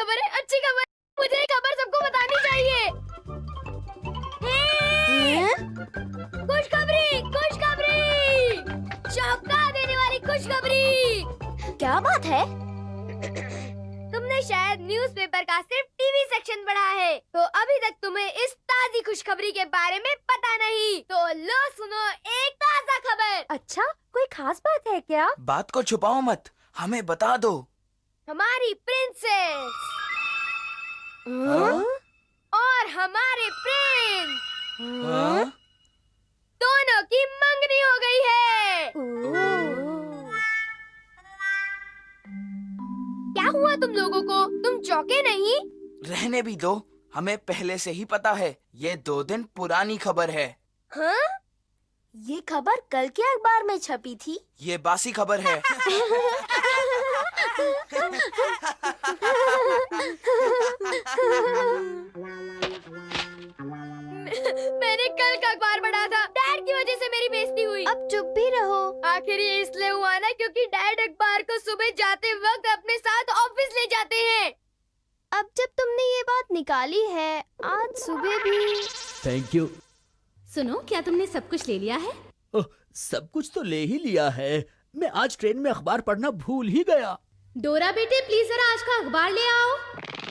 खबर है, अच्छी खबर। मुझे ये खबर सबको बतानी चाहिए। खुशखबरी, खुशखबरी, चौंका देने वाली खुशखबरी। क्या बात है? तुमने शायद न्यूज़पेपर का सिर्फ टीवी सेक्शन पढ़ा है, तो अभी तक तुम्हें इस ताज़ी खुशखबरी के बारे में पता नहीं। तो लो सुनो एक ताज़ा खबर। अच्छा, कोई खास बात है क्या? बात को छुपाओ मत, हमें बता दो। हमारी प्रिंसेस और हमारे प्रिंस दोनों की मंगनी हो गई है। क्या हुआ तुम लोगों को? तुम चौंके नहीं? रहने भी दो, हमें पहले से ही पता है। ये 2 दिन पुरानी खबर है। हाँ? ये खबर कल के अखबार में छपी थी। ये बासी खबर है। मैंने कल का अखबार पढ़ा था। डैड की वजह से मेरी बेइज्जती हुई। अब चुप भी रहो। आखिर ये इसलिए हुआ ना क्योंकि डैड अखबार को सुबह जाते वक्त अपने साथ ऑफिस ले जाते हैं। अब जब तुमने ये बात निकाली है, आज सुबह भी। Thank you. सुनो, क्या तुमने सब कुछ ले लिया है? ओह, सब कुछ तो ले ही लिया है। मैं आज ट्रेन में अखबार पढ़ना भूल ही गया। डोरा बेटे, प्लीज जरा आज का अखबार ले आओ।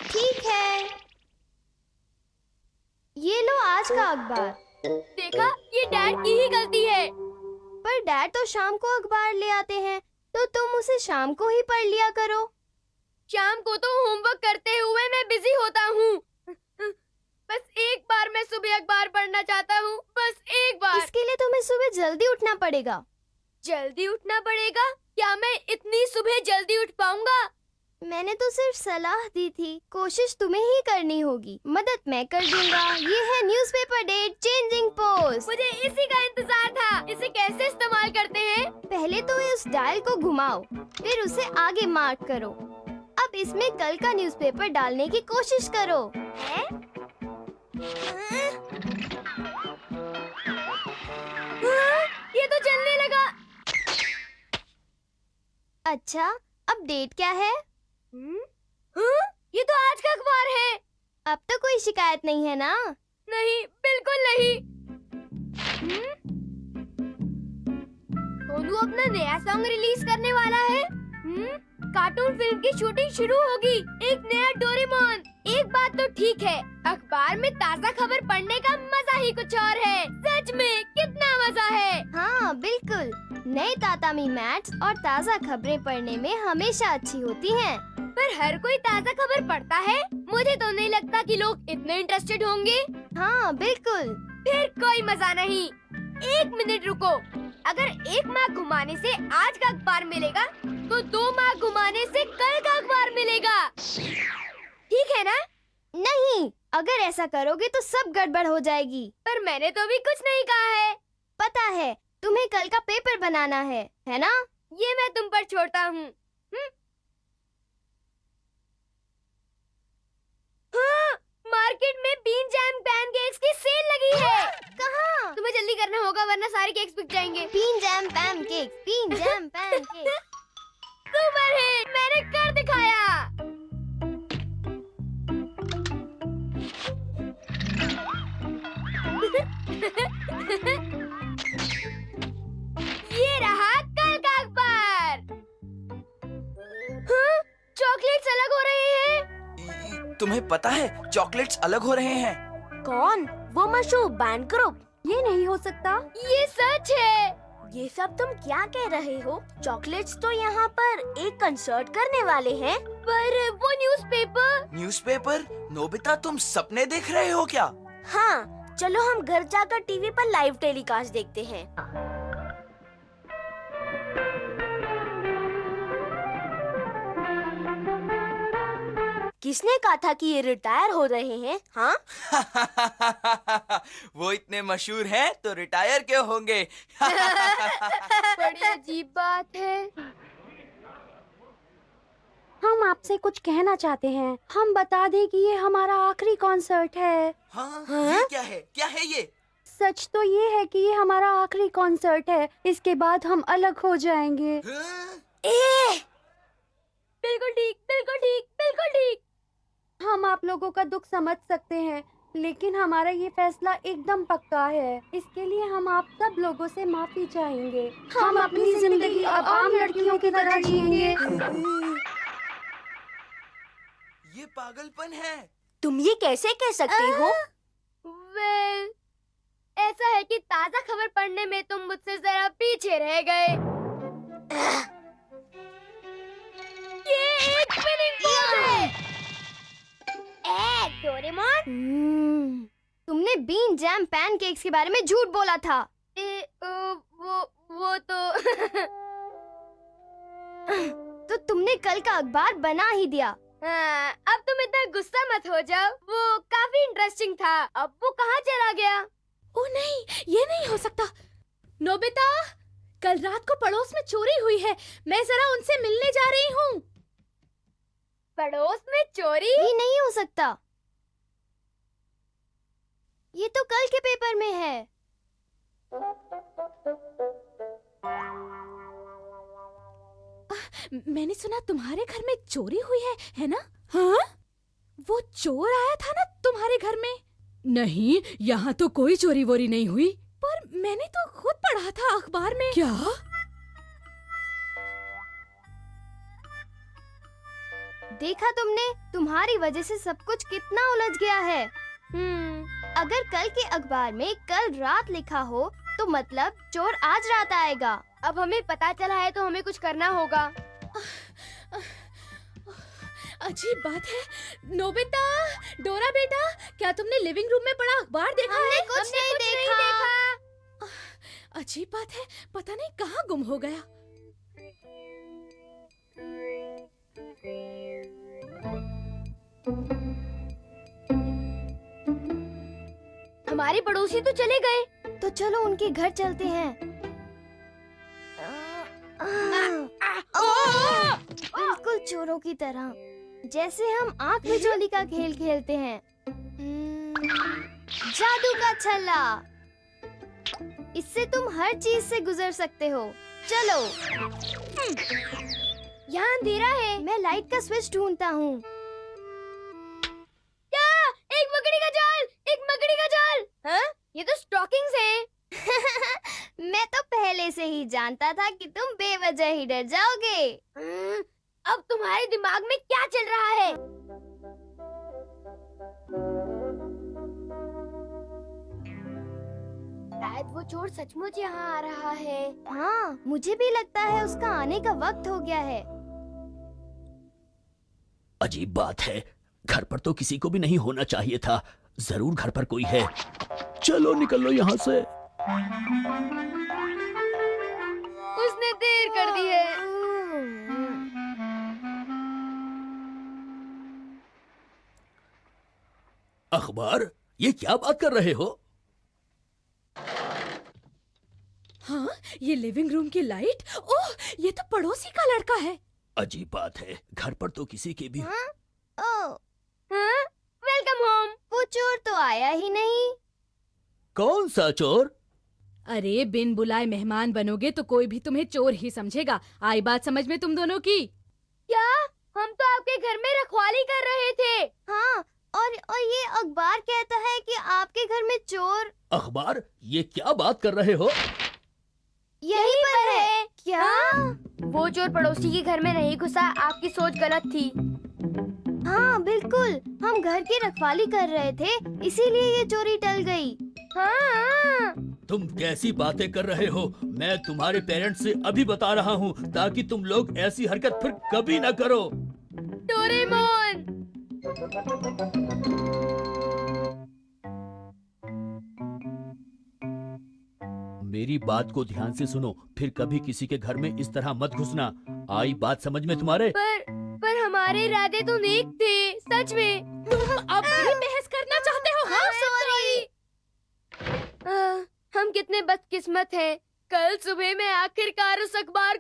ठीक है, ये लो आज का अखबार। देखा, ये डैड की ही गलती है। पर डैड तो शाम को अखबार ले आते हैं, तो तुम उसे शाम को ही पढ़ लिया करो। शाम को तो होमवर्क करते हुए मैं बिजी होता हूँ। बस एक बार मैं सुबह अखबार पढ़ना चाहता हूँ, बस एक बार। इसके लिए तुम्हें सुबह जल्दी उठना पड़ेगा। जल्दी उठना पड़ेगा? क्या मैं इतनी सुबह जल्दी उठ पाऊंगा? मैंने तो सिर्फ सलाह दी थी, कोशिश तुम्हें ही करनी होगी। मदद मैं कर दूंगा। ये है न्यूज़पेपर डेट चेंजिंग पोस्ट। मुझे इसी का इंतजार था। इसे कैसे इस्तेमाल करते हैं? पहले तो इस डायल को घुमाओ, फिर उसे आगे मार्क करो। अब इसमें कल का न्यूज़पेपर डालने की कोशिश करो। है? ये तो चलने लगा। अच्छा, अब डेट क्या है? ये तो आज का अखबार है। अब तो कोई शिकायत नहीं है ना? नहीं, बिल्कुल नहीं। सोनू अपना नया सॉन्ग रिलीज करने वाला है। कार्टून फिल्म की शूटिंग शुरू होगी। एक नया डोरेमोन। एक बात तो ठीक है, अखबार में ताज़ा खबर पढ़ने का मजा ही कुछ और है। सच में कितना मजा है। हाँ बिल्कुल, नए तातामी मैट्स और ताज़ा खबरें पढ़ने में हमेशा अच्छी होती हैं। पर हर कोई ताज़ा खबर पढ़ता है? मुझे तो नहीं लगता कि लोग इतने इंटरेस्टेड होंगे। हाँ बिल्कुल। फिर कोई मजा नहीं। 1 मिनट रुको। अगर 1 मार्क घुमाने से आज का अखबार मिलेगा, तो 2 मार्क घुमाने से कल का अखबार मिलेगा। ठीक है ना? नहीं, अगर ऐसा करोगे तो सब गड़बड़ हो जाएगी। पर मैंने तो अभी कुछ नहीं कहा है। पता है, तुम्हें कल का पेपर बनाना है ना? ये मैं तुम पर छोड़ता हूँ। हाँ, मार्केट में बीन जैम पैनकेक्स की सेल लगी है। कहाँ? तुम्हें जल्दी करना होगा वरना सारे केक्स बिक जाएंगे। Bean jam pancakes, bean jam pancakes. Super hit, मैंने कर दिखाया। ये रहा कल का अखबार। हाँ, चॉकलेट्स अलग हो रहे हैं। तुम्हें पता है चॉकलेट्स अलग हो रहे हैं। कौन? वो मशहूर बैंड ग्रुप? ये नहीं हो सकता। ये सच है। ये सब तुम क्या कह रहे हो? चॉकलेट्स तो यहाँ पर एक कंसर्ट करने वाले हैं। पर वो न्यूज़पेपर। न्यूज़पेपर? नोबिता, तुम सपने देख रहे हो क्या? हाँ, चलो हम घर जाकर टीवी पर लाइव टेलीकास्ट देखते हैं। किसने कहा था कि ये रिटायर हो रहे हैं? हाँ? वो इतने मशहूर हैं तो रिटायर क्यों होंगे? बड़ी अजीब बात है। हम आपसे कुछ कहना चाहते हैं। हम बता दें कि ये हमारा आखिरी कॉन्सर्ट है। हाँ? ये क्या है? क्या है ये? सच तो ये है कि ये हमारा आखिरी कॉन्सर्ट है। इसके बाद हम अलग हो जाएंगे। हाँ? बिल्कुल ठीक, बिल्कुल ठीक, बिल्कुल ठीक। हम आप लोगों का दुख समझ सकते हैं, लेकिन हमारा ये फैसला एकदम पक्का है। इसके लिए हम आप सब लोगों से माफी चाहेंगे। हम अपनी जिंदगी अब आम लड़कियों की तरह जिएंगे। ये पागलपन है। तुम ये कैसे कह सकती हो? वेल, ऐसा है कि ताजा खबर पढ़ने में तुम मुझसे जरा पीछे रह गए। ये एक स्पिनिंग पोज है। डोरेमोन, तुमने बीन जैम पैनकेक्स के बारे में झूठ बोला था। वो तो तो तुमने कल का अखबार बना ही दिया। हाँ, अब तुम इतना गुस्सा मत हो जाओ। वो काफी इंटरेस्टिंग था। अब वो कहाँ चला गया? ओ नहीं, ये नहीं हो सकता। नोबिता, कल रात को पड़ोस में चोरी हुई है। मैं जरा उनसे मिलने जा रही हूँ। पड़ोस में चोरी? ये नहीं हो सकता। ये तो कल के पेपर में है। मैंने सुना तुम्हारे घर में चोरी हुई है ना? हाँ? वो चोर आया था ना तुम्हारे घर में? नहीं, यहाँ तो कोई चोरी वोरी नहीं हुई। पर मैंने तो खुद पढ़ा था अखबार में। क्या? देखा तुमने, तुम्हारी वजह से सब कुछ कितना उलझ गया है। अगर कल के अखबार में कल रात लिखा हो तो मतलब चोर आज रात आएगा। अब हमें पता चला है तो हमें कुछ करना होगा। अजीब बात है। नोबिता, डोरा बेटा, क्या तुमने लिविंग रूम में पड़ा अखबार देखा है? हमने कुछ नहीं देखा। अजीब बात है, पता नहीं कहाँ गुम हो गया। हमारे पड़ोसी तो चले गए। तो चलो उनके घर चलते हैं। बिल्कुल चोरों की तरह, जैसे हम आंख मिचौली का खेल खेलते हैं। जादू का छल्ला, इससे तुम हर चीज से गुजर सकते हो। चलो। यहाँ अंधेरा है। मैं लाइट का स्विच ढूंढता हूँ। एक मकड़ी का जाल, एक मकड़ी का जाल। हाँ? ये तो स्टॉकिंग्स हैं। मैं तो पहले से ही जानता था कि तुम बेवजह ही डर जाओगे। अब तुम्हारे दिमाग में क्या चल रहा है? शायद वो चोर सचमुच यहाँ आ रहा है। हाँ, मुझे भी लगता है उसका आने का वक्त हो गया है। अजीब बात है, घर पर तो किसी को भी नहीं होना चाहिए था। जरूर घर पर कोई है। चलो निकल लो यहाँ से। उसने देर कर दी है। अखबार, ये क्या बात कर रहे हो? हाँ, ये लिविंग रूम की लाइट। ओह, ये तो पड़ोसी का लड़का है। अजीब बात है, घर पर तो किसी के भी वेलकम होम। वो चोर तो आया ही नहीं। कौन सा चोर? अरे, बिन बुलाए मेहमान बनोगे तो कोई भी तुम्हें चोर ही समझेगा। आई बात समझ में तुम दोनों की? क्या? हम तो आपके घर में रखवाली कर रहे थे। हाँ, और ये अखबार कहता है कि आपके घर में चोर। अखबार, ये क्या बात कर रहे हो? यहीं पर है। क्या? वो चोर पड़ोसी के घर में नहीं घुसा। आपकी सोच गलत थी। हाँ बिल्कुल, हम घर की रखवाली कर रहे थे, इसीलिए ये चोरी टल गई। हाँ। तुम कैसी बातें कर रहे हो? मैं तुम्हारे पेरेंट्स से अभी बता रहा हूँ ताकि तुम लोग ऐसी हरकत फिर कभी न करो। डोरेमोन। मेरी बात को ध्यान से सुनो, फिर कभी किसी के घर में इस तरह मत घुसना। आई बात समझ में तुम्हारे? पर हमारे इरादे तो नेक थे, सच में। तुम अब भी बहस करना चाहते हो? हाँ, सॉरी। हम कितने बदकिस्मत हैं। कल सुबह मैं आखिरकार उस अखबार